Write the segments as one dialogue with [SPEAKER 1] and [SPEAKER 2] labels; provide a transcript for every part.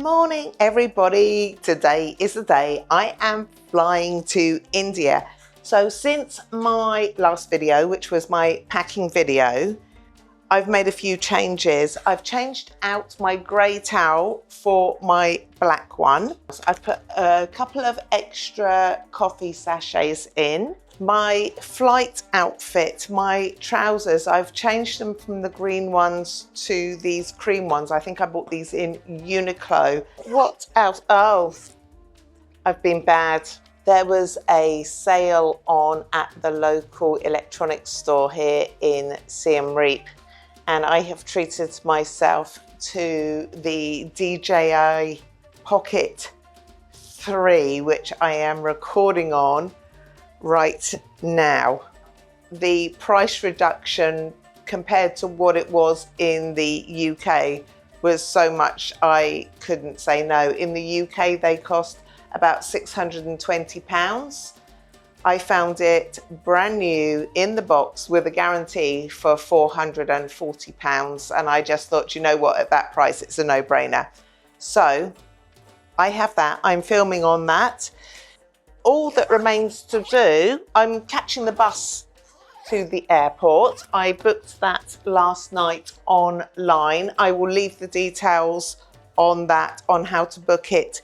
[SPEAKER 1] Morning everybody, today is the day I am flying to India. So since my last video, which was my packing video, I've made a few changes. I've changed out my grey towel for my black one. I've put a couple of extra coffee sachets in. My flight outfit, my trousers, I've changed them from the green ones to these cream ones. I think I bought these in Uniqlo. What else? Oh, I've been bad. There was a sale on at the local electronics store here in Siem Reap, and I have treated myself to the DJI Pocket 3, which I am recording on right now. The price reduction compared to what it was in the UK was so much I couldn't say no. In the UK they cost about £620. I found it brand new in the box with a guarantee for £440, and I just thought, you know what, at that price it's a no-brainer. So I have that. I'm filming on that. All that remains to do, I'm catching the bus to the airport. I booked that last night online. I will leave the details on that, on how to book it,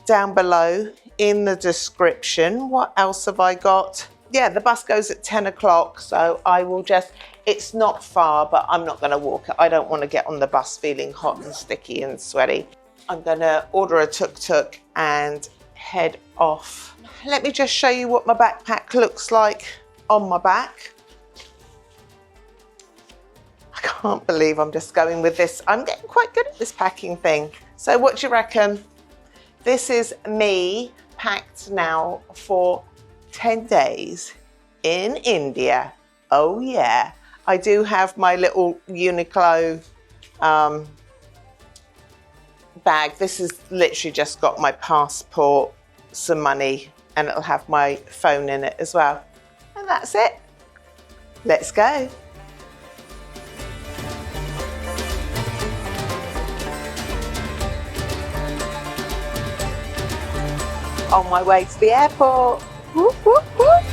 [SPEAKER 1] down below in the description. What else have I got? Yeah, the bus goes at 10 o'clock, so I will just, it's not far, but I'm not gonna walk it. I don't wanna get on the bus feeling hot and sticky and sweaty. I'm gonna order a tuk-tuk and head off. Let me just show you what my backpack looks like on my back. I can't believe I'm just going with this. I'm getting quite good at this packing thing. So what do you reckon? This is me packed now for 10 days in India. Oh yeah. I do have my little Uniqlo bag. This has literally just got my passport, some money, and it'll have my phone in it as well. And that's it. Let's go. On my way to the airport. Whoop, whoop, whoop.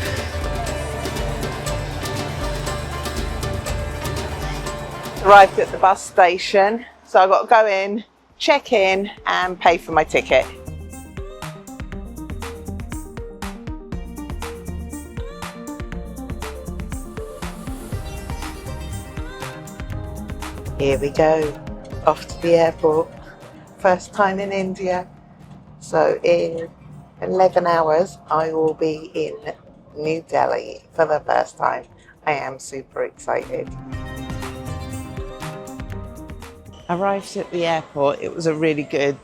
[SPEAKER 1] Arrived at the bus station, so I've got to go in, check in and pay for my ticket. Here we go, off to the airport. First time in India. So in 11 hours, I will be in New Delhi for the first time. I am super excited. Arrived at the airport. It was a really good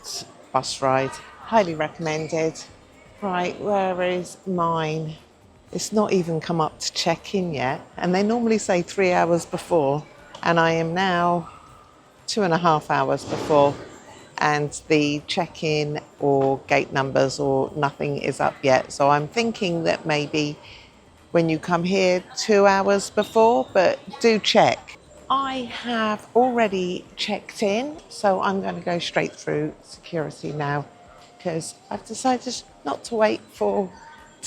[SPEAKER 1] bus ride. Highly recommended. Right, where is mine? It's not even come up to check in yet. And they normally say 3 hours before. And I am now 2.5 hours before. And the check-in or gate numbers or nothing is up yet. So I'm thinking that maybe when you come here 2 hours before, but do check. I have already checked in, so I'm going to go straight through security now because I've decided not to wait to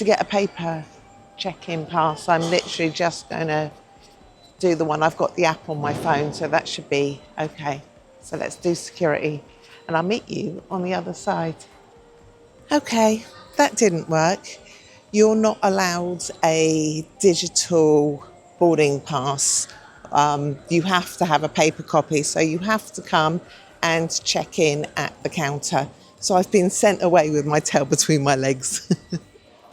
[SPEAKER 1] get a paper check-in pass. I'm literally just going to do the one. I've got the app on my phone, so that should be okay. So let's do security. And I'll meet you on the other side. Okay, that didn't work. You're not allowed a digital boarding pass. You have to have a paper copy, so you have to come and check in at the counter. So I've been sent away with my tail between my legs.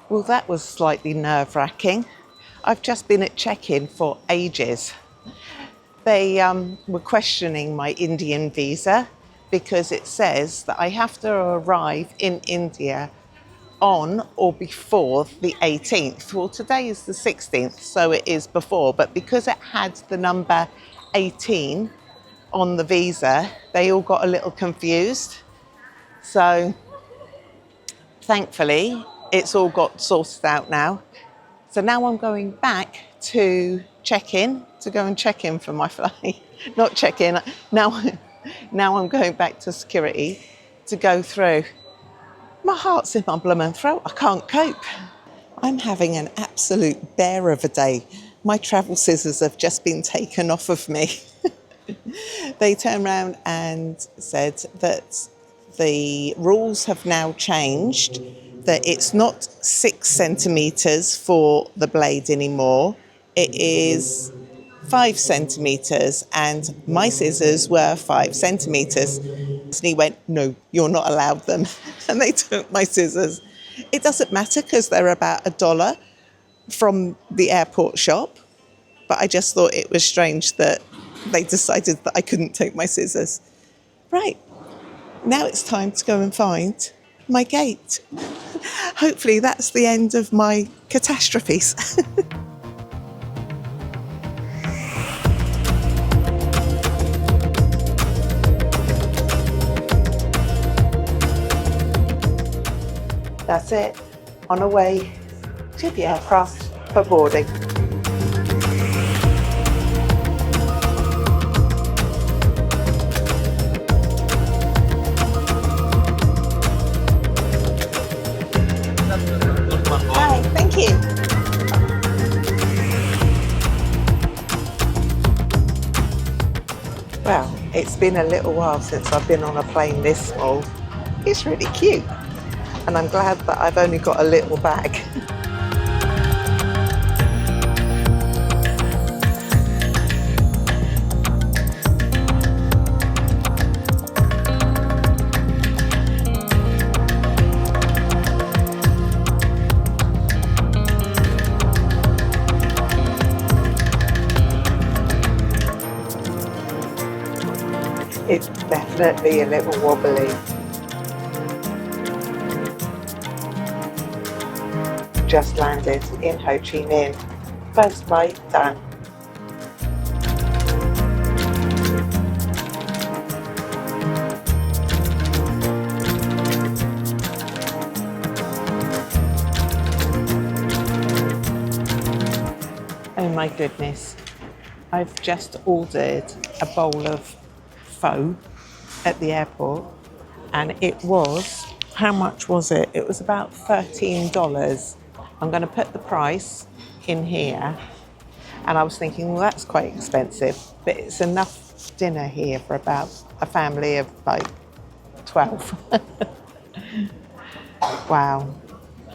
[SPEAKER 1] Well, that was slightly nerve-wracking. I've just been at check-in for ages. They were questioning my Indian visa, because it says that I have to arrive in India on or before the 18th. Well, today is the 16th, so it is before, but because it had the number 18 on the visa, they all got a little confused. So thankfully, it's all got sorted out now. So now I'm going back to check-in, to go and check in for my flight. Not check-in, now I'm going back to security to go through. My heart's in my bloomin' throat. I can't cope. I'm having an absolute bear of a day. My travel scissors have just been taken off of me. They turned around and said that the rules have now changed, that it's not 6 centimetres for the blade anymore. It is 5 centimetres, and my scissors were 5 centimetres. And he went, no, you're not allowed them. And they took my scissors. It doesn't matter because they're about $1 from the airport shop. But I just thought it was strange that they decided that I couldn't take my scissors. Right, now it's time to go and find my gate. Hopefully that's the end of my catastrophes. That's it, on our way to the aircraft for boarding. Hi, thank you. Well, it's been a little while since I've been on a plane this small. It's really cute. And I'm glad that I've only got a little bag. It's definitely a little wobbly. Just landed in Ho Chi Minh. First flight done. Oh my goodness. I've just ordered a bowl of pho at the airport, and it was, how much was it? It was about $13. I'm going to put the price in here, and I was thinking, well, that's quite expensive, but it's enough dinner here for about a family of like 12. Wow,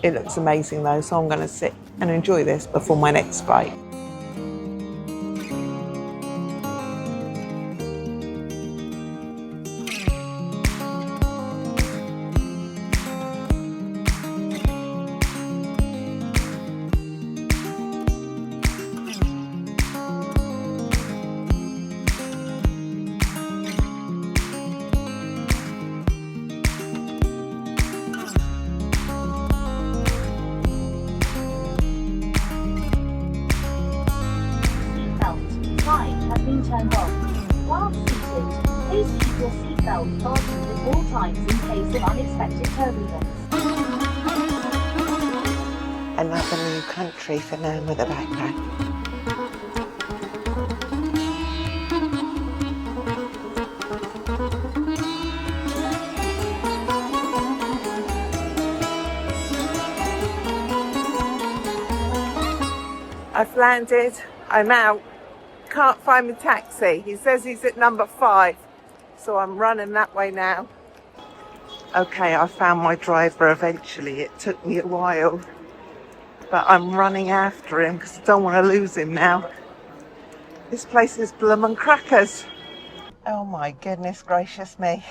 [SPEAKER 1] it looks amazing though, so I'm going to sit and enjoy this before my next flight.
[SPEAKER 2] Turned off. While seated, please keep your seatbelt fastened at all times in case of unexpected turbulence.
[SPEAKER 1] Another new country for Nan with a backpack. I've landed, I'm out. Can't find my taxi. He says he's at number 5, so I'm running that way now. Okay, I found my driver eventually. It took me a while, but I'm running after him because I don't want to lose him now. This place is bloomin' crackers. Oh my goodness gracious me.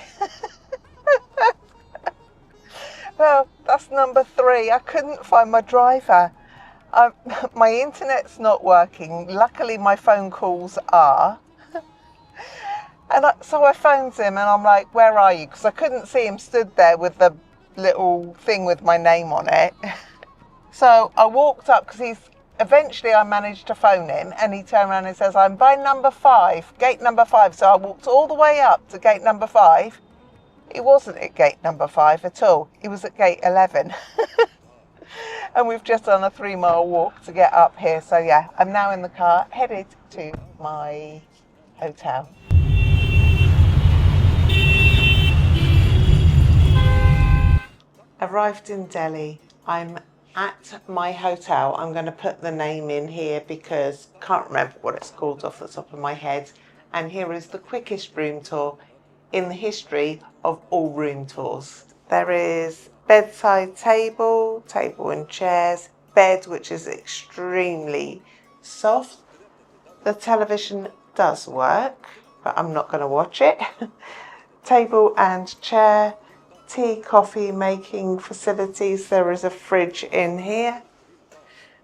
[SPEAKER 1] Well, that's number 3. I couldn't find my driver. My internet's not working. Luckily, my phone calls are. And so I phoned him and I'm like, where are you? Because I couldn't see him stood there with the little thing with my name on it. So I walked up because eventually I managed to phone him, and he turned around and says, I'm by number 5, gate number 5. So I walked all the way up to gate number 5. He wasn't at gate number 5 at all. He was at gate 11. And we've just done a 3-mile walk to get up here. So yeah, I'm now in the car headed to my hotel. Arrived in Delhi. I'm at my hotel. I'm going to put the name in here because I can't remember what it's called off the top of my head. And here is the quickest room tour in the history of all room tours. There is bedside table, table and chairs, bed which is extremely soft. The television does work, but I'm not going to watch it. Table and chair, tea, coffee making facilities. There is a fridge in here.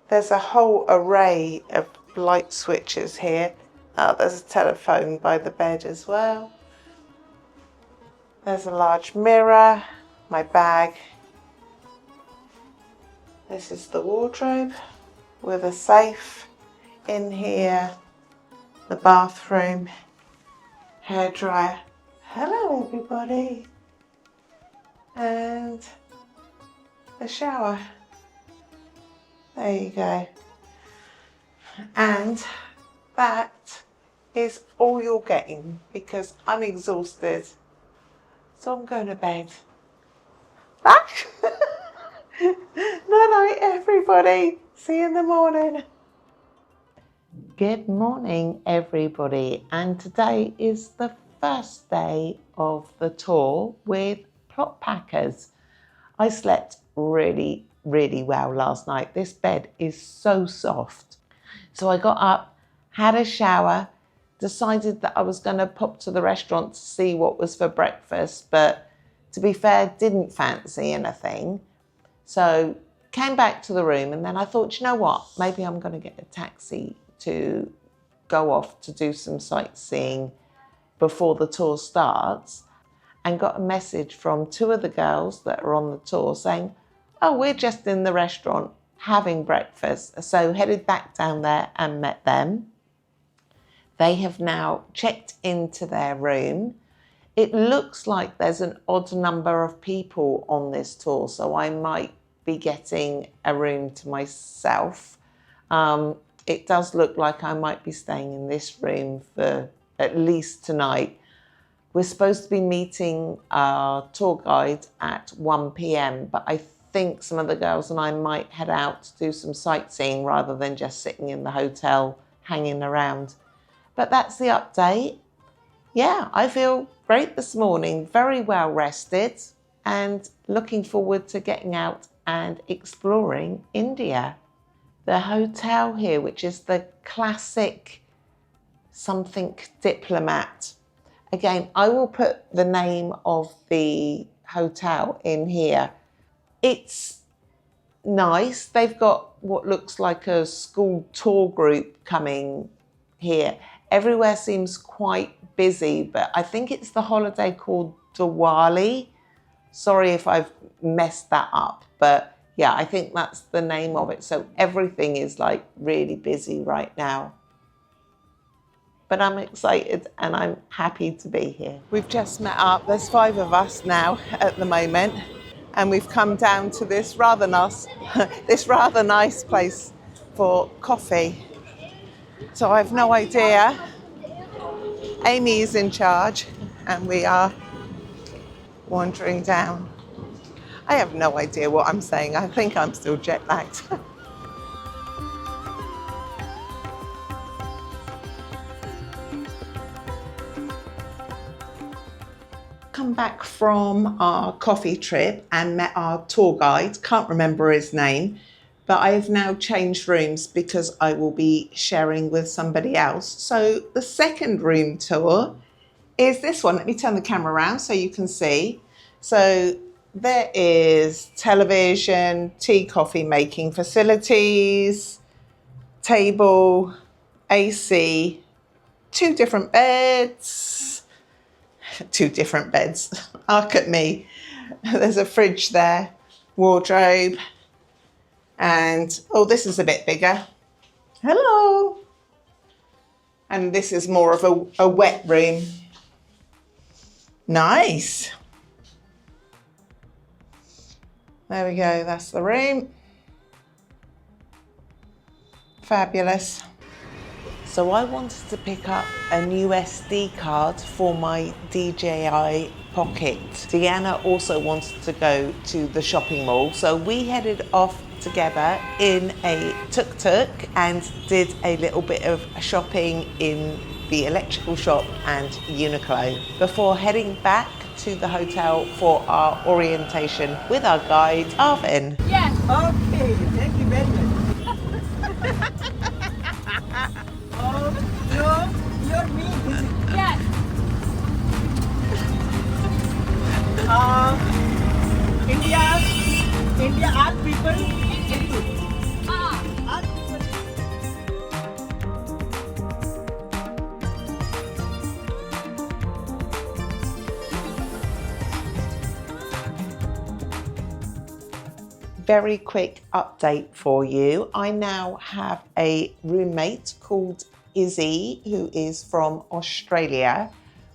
[SPEAKER 1] There's a whole array of light switches here. There's a telephone by the bed as well. There's a large mirror, my bag. This is the wardrobe with a safe in here. The bathroom, hairdryer. Hello everybody. And the shower. There you go. And that is all you're getting because I'm exhausted. So I'm going to bed. Back. Night night everybody. See you in the morning. Good morning everybody, and today is the first day of the tour with Plotpackers. I slept really well last night. This bed is so soft. So I got up, had a shower, decided that I was going to pop to the restaurant to see what was for breakfast, but to be fair, didn't fancy anything. So came back to the room, and then I thought, you know what, maybe I'm going to get a taxi to go off to do some sightseeing before the tour starts, and got a message from two of the girls that are on the tour saying, oh, we're just in the restaurant having breakfast. So headed back down there and met them. They have now checked into their room. It looks like there's an odd number of people on this tour, so I might be getting a room to myself. It does look like I might be staying in this room for at least tonight. We're supposed to be meeting our tour guide at 1 p.m, but I think some of the girls and I might head out to do some sightseeing rather than just sitting in the hotel hanging around. But that's the update. Yeah, I feel great this morning, very well rested, and looking forward to getting out and exploring India. The hotel here, which is the classic something Diplomat. Again, I will put the name of the hotel in here. It's nice. They've got what looks like a school tour group coming here. Everywhere seems quite busy, but I think it's the holiday called Diwali. Sorry if I've messed that up, but yeah, I think that's the name of it. So everything is like really busy right now. But I'm excited and I'm happy to be here. We've just met up. There's 5 of us now at the moment, and we've come down to this rather nice place for coffee. So I've no idea. Amy is in charge and we are wandering down. I have no idea what I'm saying. I think I'm still jet lagged. Come back from our coffee trip and met our tour guide. Can't remember his name, but I've now changed rooms because I will be sharing with somebody else. So the second room tour is this one. Let me turn the camera around so you can see. So there is television, tea, coffee making facilities, table, AC, 2 different beds. 2 different beds. Look at me. There's a fridge there, wardrobe, and oh, this is a bit bigger. Hello. And this is more of a wet room. Nice. There we go, that's the room. Fabulous. So I wanted to pick up a new SD card for my DJI Pocket. Deanna also wanted to go to the shopping mall, so we headed off together in a tuk-tuk and did a little bit of shopping in the electrical shop and Uniqlo before heading back to the hotel for our orientation with our guide, Arvin.
[SPEAKER 2] Yes.
[SPEAKER 3] Okay, thank you very much. You're me, is it?
[SPEAKER 2] Yes.
[SPEAKER 3] India, all people, very good.
[SPEAKER 2] Ah.
[SPEAKER 3] All people.
[SPEAKER 1] Very quick update for you. I now have a roommate called Izzy, who is from Australia.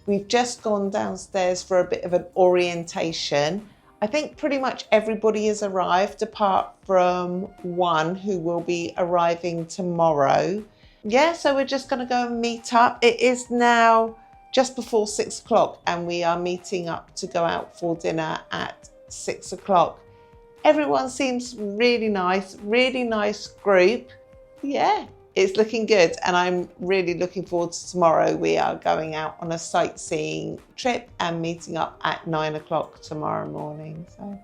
[SPEAKER 1] We've just gone downstairs for a bit of an orientation. I think pretty much everybody has arrived apart from one who will be arriving tomorrow. Yeah, so we're just gonna go and meet up. It is now just before 6 o'clock and we are meeting up to go out for dinner at 6 o'clock. Everyone seems really nice group. Yeah, it's looking good and I'm really looking forward to tomorrow. We are going out on a sightseeing trip and meeting up at 9 o'clock tomorrow morning. So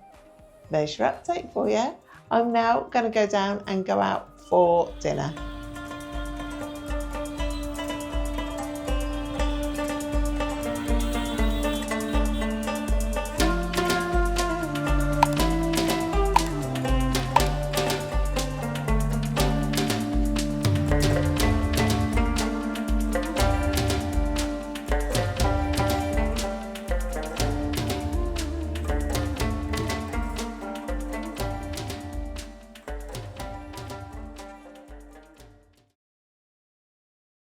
[SPEAKER 1] there's your update for you. I'm now going to go down and go out for dinner.